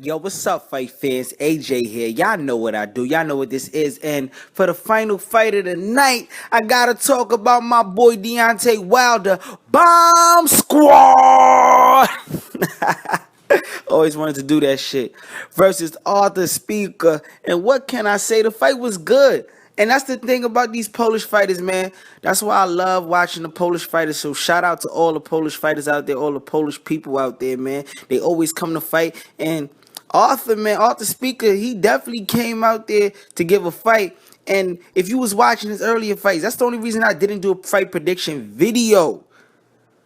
Yo, what's up, fight fans? AJ here. Y'all know what I do. Y'all know what this is. And for the final fight of the night, I gotta talk about my boy Deontay Wilder. Bomb Squad! Always wanted to do that shit. Versus Artur Szpilka. And what can I say? The fight was good. And that's the thing about these Polish fighters, man. That's why I love watching the Polish fighters. So shout out to all the Polish fighters out there, all the Polish people out there, man. They always come to fight. And Arthur, man, Artur Szpilka, he definitely came out there to give a fight. And if you was watching his earlier fights, that's the only reason I didn't do a fight prediction video.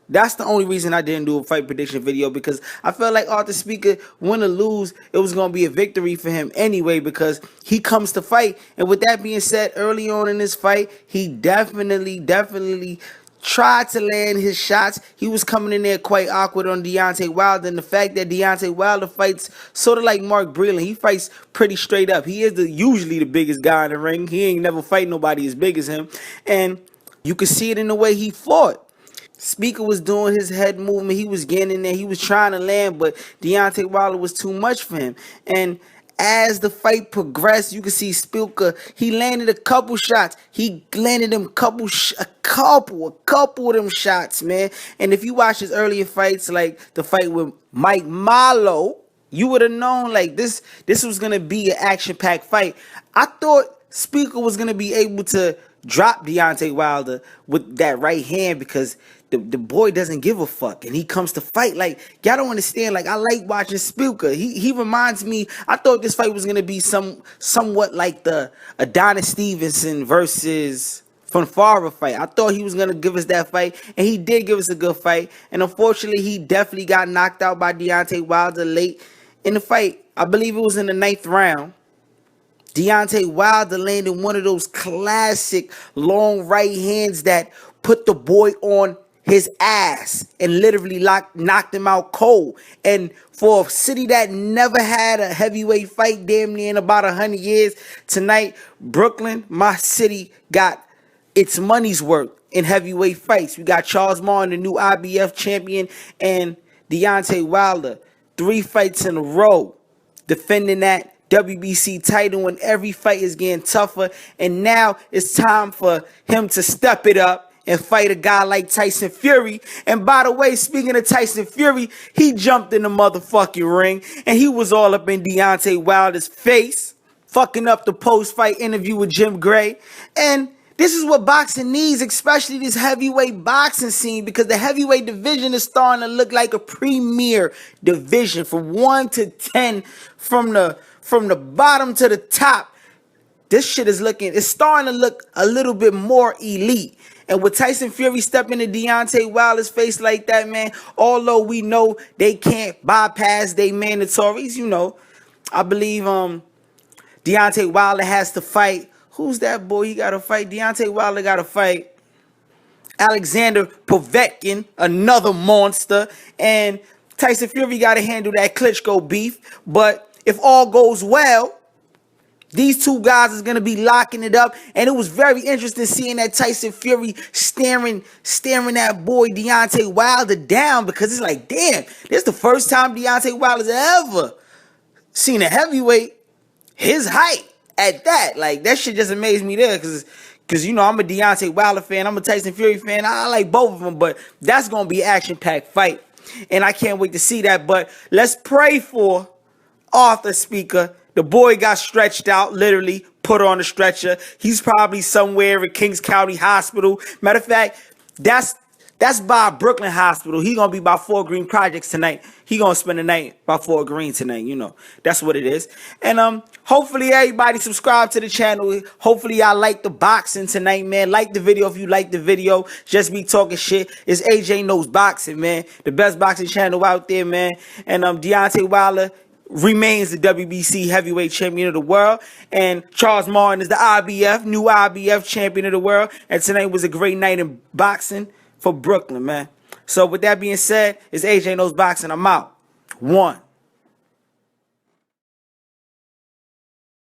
That's the only reason I didn't do a fight prediction video, because I felt like Artur Szpilka, win or lose, it was going to be a victory for him anyway, because he comes to fight. And with that being said, early on in this fight, he definitely tried to land his shots. He was coming in there quite awkward on Deontay Wilder, and the fact that Deontay Wilder fights sort of like Mark Breland. He fights pretty straight up. He is usually the biggest guy in the ring. He ain't never fight nobody as big as him. And you can see it in the way he fought. Szpilka was doing his head movement. He was getting in there. He was trying to land, but Deontay Wilder was too much for him. And as the fight progressed, you can see Szpilka, he landed a couple shots. He landed them a couple of them shots, man. And if you watch his earlier fights, like the fight with Mike Malo, you would have known like this was gonna be an action-packed fight. I thought Szpilka was gonna be able to drop Deontay Wilder with that right hand, because the boy doesn't give a fuck, and he comes to fight. Like, y'all don't understand. Like, I like watching Szpilka. He reminds me. I thought this fight was gonna be somewhat like the Adonis Stevenson versus Fonfara fight. I thought he was gonna give us that fight, and he did give us a good fight. And unfortunately, he definitely got knocked out by Deontay Wilder late in the fight. I believe it was in the 9th round. Deontay Wilder landed one of those classic long right hands that put the boy on his ass and literally knocked him out cold. And for a city that never had a heavyweight fight damn near in about 100 years, tonight, Brooklyn, my city, got its money's worth in heavyweight fights. We got Charles Martin, the new IBF champion, and Deontay Wilder, 3 fights in a row, defending that WBC title, and every fight is getting tougher. And now it's time for him to step it up and fight a guy like Tyson Fury. And by the way, speaking of Tyson Fury, he jumped in the motherfucking ring and he was all up in Deontay Wilder's face, fucking up the post-fight interview with Jim Gray. And this is what boxing needs, especially this heavyweight boxing scene, because the heavyweight division is starting to look like a premier division from 1 to 10, from the bottom to the top. This shit is it's starting to look a little bit more elite. And with Tyson Fury stepping into Deontay Wilder's face like that, man, although we know they can't bypass their mandatories, you know, I believe Deontay Wilder has to fight. Who's that boy? He got to fight. Deontay Wilder got to fight Alexander Povetkin, another monster. And Tyson Fury got to handle that Klitschko beef. But if all goes well, these two guys is going to be locking it up. And it was very interesting seeing that Tyson Fury staring that boy Deontay Wilder down, because it's like, damn, this is the first time Deontay Wilder's ever seen a heavyweight his height at that. Like, that shit just amazed me there, because you know, I'm a Deontay Wilder fan. I'm a Tyson Fury fan. I like both of them, but that's going to be an action-packed fight. And I can't wait to see that. But let's pray for Artur Szpilka. The boy got stretched out, literally put on a stretcher. He's probably somewhere in Kings County Hospital. Matter of fact, that's by Brooklyn Hospital. He gonna be by Fort Greene Projects tonight. He gonna spend the night by Fort Greene tonight. You know, that's what it is. And hopefully everybody subscribe to the channel. Hopefully y'all like the boxing tonight, man. Like the video if you like the video. Just me talking shit. It's AJ Knows Boxing, man. The best boxing channel out there, man. And Deontay Wilder remains the WBC heavyweight champion of the world, and Charles Martin is the new IBF champion of the world. And tonight was a great night in boxing for Brooklyn, man. So with that being said, it's AJ Knows Boxing. I'm out. 1.